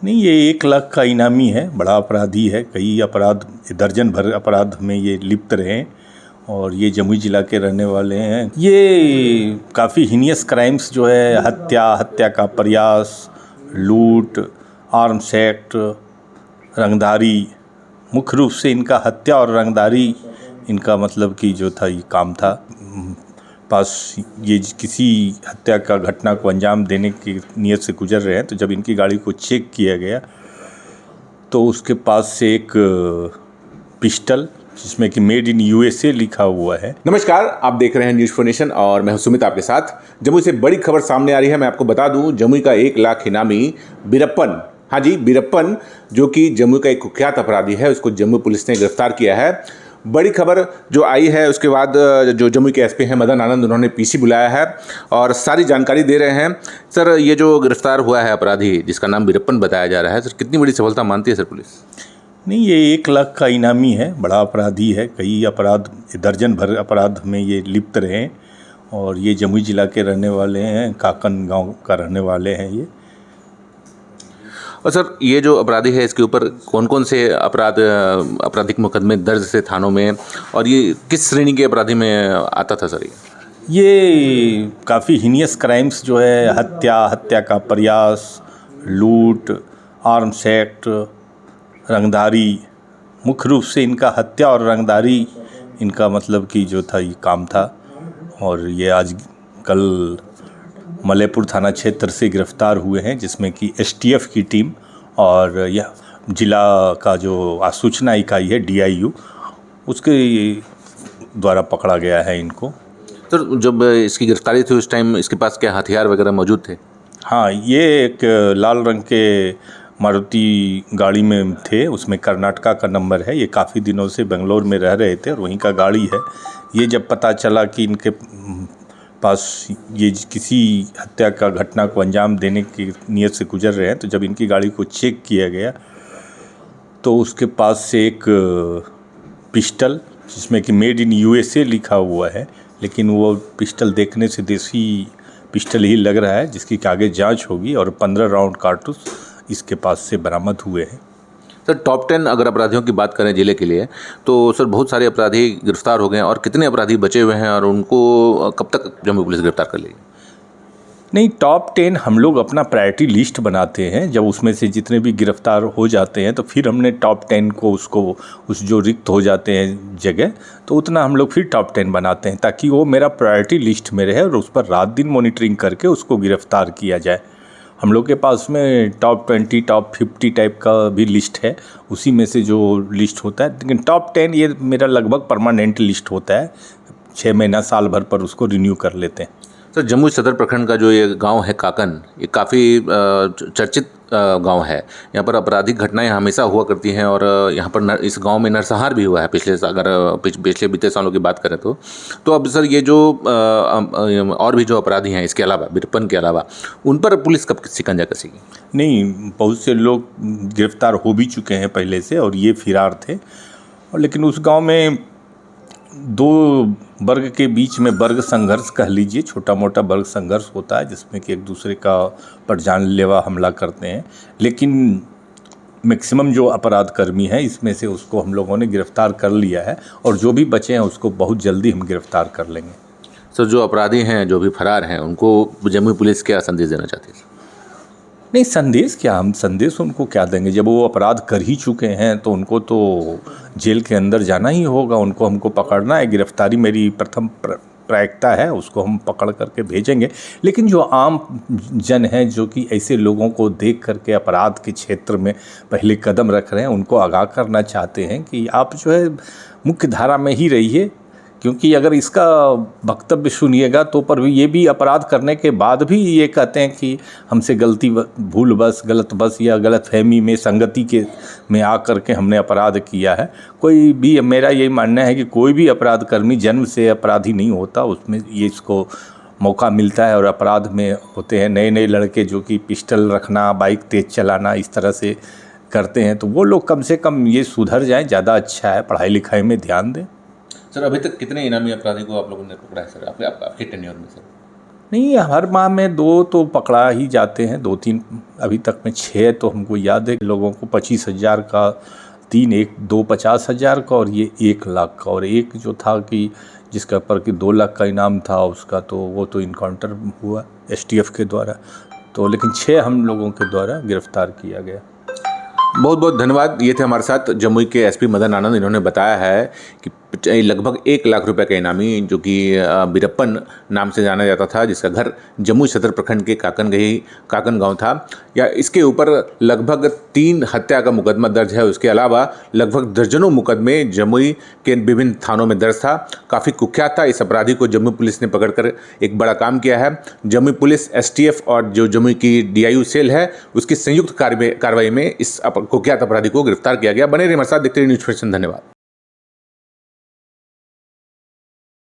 नहीं, ये 1 लाख का इनामी है, बड़ा अपराधी है। कई अपराध, दर्जन भर अपराध में ये लिप्त रहे और ये जमुई जिला के रहने वाले हैं। ये काफ़ी हीनियस क्राइम्स जो है, हत्या का प्रयास, लूट, आर्म्स एक्ट, रंगदारी, मुख्य रूप से इनका हत्या और रंगदारी इनका मतलब कि जो था ये काम था। पास ये किसी हत्या का घटना को अंजाम देने की नीयत से गुजर रहे हैं, तो जब इनकी गाड़ी को चेक किया गया तो उसके पास से एक पिस्टल जिसमें कि मेड इन यूएसए लिखा हुआ है। नमस्कार, आप देख रहे हैं न्यूज़ फॉर नेशन और मैं हूं सुमित आपके साथ। जमुई से बड़ी खबर सामने आ रही है। मैं आपको बता दूं, जमुई का 1 लाख इनामी बीरप्पन, हाँ जी बीरप्पन, जो कि जमुई का एक कुख्यात अपराधी है, उसको जमुई पुलिस ने गिरफ्तार किया है। बड़ी खबर जो आई है उसके बाद जो जमुई के एसपी हैं मदन आनंद, उन्होंने पीसी बुलाया है और सारी जानकारी दे रहे हैं। सर, ये जो गिरफ्तार हुआ है अपराधी जिसका नाम बीरप्पन बताया जा रहा है, सर कितनी बड़ी सफलता मानती है सर पुलिस? नहीं, ये 1 लाख का इनामी है, बड़ा अपराधी है। कई अपराध, दर्जन भर अपराध में ये लिप्त रहे और ये जमुई जिला के रहने वाले हैं, काकन गांव का रहने वाले हैं ये। और सर, ये जो अपराधी है इसके ऊपर कौन कौन से आपराधिक मुकदमे दर्ज थे थानों में, और ये किस श्रेणी के अपराधी में आता था सर? ये काफ़ी हीनियस क्राइम्स जो है, हत्या का प्रयास, लूट, आर्म्स एक्ट, रंगदारी, मुख्य रूप से इनका हत्या और रंगदारी इनका मतलब कि जो था ये काम था। और ये आज कल मलयपुर थाना क्षेत्र से गिरफ्तार हुए हैं, जिसमें कि एसटीएफ की टीम और यह जिला का जो सूचना इकाई है डीआईयू, उसके द्वारा पकड़ा गया है इनको। सर, जब इसकी गिरफ्तारी थी उस टाइम इसके पास क्या हथियार वगैरह मौजूद थे? हाँ, ये एक लाल रंग के मारुति गाड़ी में थे, उसमें कर्नाटका का नंबर है। ये काफ़ी दिनों से बेंगलोर में रह रहे थे और वहीं का गाड़ी है। ये जब पता चला कि इनके पास ये किसी हत्या का घटना को अंजाम देने की नीयत से गुजर रहे हैं, तो जब इनकी गाड़ी को चेक किया गया तो उसके पास से एक पिस्टल जिसमें कि मेड इन यूएसए लिखा हुआ है, लेकिन वो पिस्टल देखने से देसी पिस्टल ही लग रहा है, जिसकी आगे जांच होगी। और 15 राउंड कारतूस इसके पास से बरामद हुए हैं। सर, टॉप 10 अगर अपराधियों की बात करें जिले के लिए, तो सर बहुत सारे अपराधी गिरफ्तार हो गए हैं, और कितने अपराधी बचे हुए हैं और उनको कब तक जमुई पुलिस गिरफ्तार कर लेगी? नहीं, टॉप 10 हम लोग अपना प्रायोरिटी लिस्ट बनाते हैं। जब उसमें से जितने भी गिरफ्तार हो जाते हैं तो फिर हमने टॉप 10 को उस जो रिक्त हो जाते हैं जगह, तो उतना हम लोग फिर टॉप 10 बनाते हैं, ताकि वो मेरा प्रायोरिटी लिस्ट में रहे और उस पर रात दिन मॉनिटरिंग करके उसको गिरफ्तार किया जाए। हम लोग के पास में टॉप 20, टॉप 50 टाइप का भी लिस्ट है, उसी में से जो लिस्ट होता है। लेकिन टॉप 10 ये मेरा लगभग परमानेंट लिस्ट होता है, 6 महीना साल भर पर उसको रिन्यू कर लेते हैं। सर, जमुई सदर प्रखंड का जो ये गांव है काकन, ये काफ़ी चर्चित गांव है। यहाँ पर आपराधिक घटनाएं हमेशा हुआ करती हैं और यहाँ पर इस गांव में नरसंहार भी हुआ है पिछले बीते सालों की बात करें तो अब सर ये जो और भी जो अपराधी हैं इसके अलावा, बीरप्पन के अलावा, उन पर पुलिस कब शिकंजा कसेगी? नहीं, बहुत से लोग गिरफ्तार हो भी चुके हैं पहले से और ये फरार थे। और लेकिन उस गांव में 2 वर्ग के बीच में वर्ग संघर्ष कह लीजिए, छोटा मोटा वर्ग संघर्ष होता है, जिसमें कि एक दूसरे का पर जानलेवा हमला करते हैं। लेकिन मैक्सिमम जो अपराध कर्मी है इसमें से उसको हम लोगों ने गिरफ्तार कर लिया है और जो भी बचे हैं उसको बहुत जल्दी हम गिरफ्तार कर लेंगे। सर, जो अपराधी हैं, जो भी फरार हैं, उनको जमुई पुलिस क्या संदेश देना चाहती है? नहीं, संदेश क्या, हम संदेश उनको क्या देंगे? जब वो अपराध कर ही चुके हैं तो उनको तो जेल के अंदर जाना ही होगा, उनको हमको पकड़ना है। गिरफ्तारी मेरी प्रथम प्रायिकता है, उसको हम पकड़ करके भेजेंगे। लेकिन जो आम जन है, जो कि ऐसे लोगों को देख करके अपराध के क्षेत्र में पहले कदम रख रहे हैं, उनको आगाह करना चाहते हैं कि आप जो है मुख्य धारा में ही रहिए, क्योंकि अगर इसका वक्तव्य सुनिएगा तो पर भी ये भी अपराध करने के बाद भी ये कहते हैं कि हमसे गलत बस या गलत फहमी में संगति के में आकर के हमने अपराध किया है। कोई भी, मेरा यही मानना है कि कोई भी अपराध कर्मी जन्म से अपराधी नहीं होता, उसमें ये इसको मौका मिलता है। और अपराध में होते हैं नए नए लड़के जो कि पिस्टल रखना, बाइक तेज़ चलाना, इस तरह से करते हैं, तो वो लोग कम से कम ये सुधर जाएँ, ज़्यादा अच्छा है। पढ़ाई लिखाई में ध्यान दें। सर, अभी तक कितने इनामी अपराधी को आप लोगों ने पकड़ा है सर आपके टेन्योर में सर? नहीं, हर माह में 2 तो पकड़ा ही जाते हैं, 2-3 अभी तक में 6 तो हमको याद है लोगों को 25,000 का, 3 एक 2 50,000 का और ये 1 लाख का, और एक जो था कि जिसका ऊपर कि 2 लाख का इनाम था उसका, तो वो तो इनकाउंटर हुआ एसटीएफ के द्वारा, तो लेकिन 6 हम लोगों के द्वारा गिरफ्तार किया गया। बहुत बहुत धन्यवाद। ये थे हमारे साथ जमुई के एसपी मदन आनंद। इन्होंने बताया है कि लगभग 1 लाख रुपए का इनामी, जो कि बीरप्पन नाम से जाना जाता था, जिसका घर जमुई सदर प्रखंड के काकन गांव था, या इसके ऊपर लगभग 3 हत्या का मुकदमा दर्ज है। उसके अलावा लगभग दर्जनों मुकदमे जमुई के विभिन्न थानों में दर्ज था। काफ़ी कुख्यात था। इस अपराधी को जमुई पुलिस ने पकड़कर एक बड़ा काम किया है। जमुई पुलिस, एसटीएफ और जो जमुई की डीआईयू सेल है, उसकी संयुक्त कार्रवाई में इस कुख्यात अपराधी को गिरफ्तार किया गया। बने रहिए हमारे साथ, देखते रहिए न्यूज़ 24। धन्यवाद।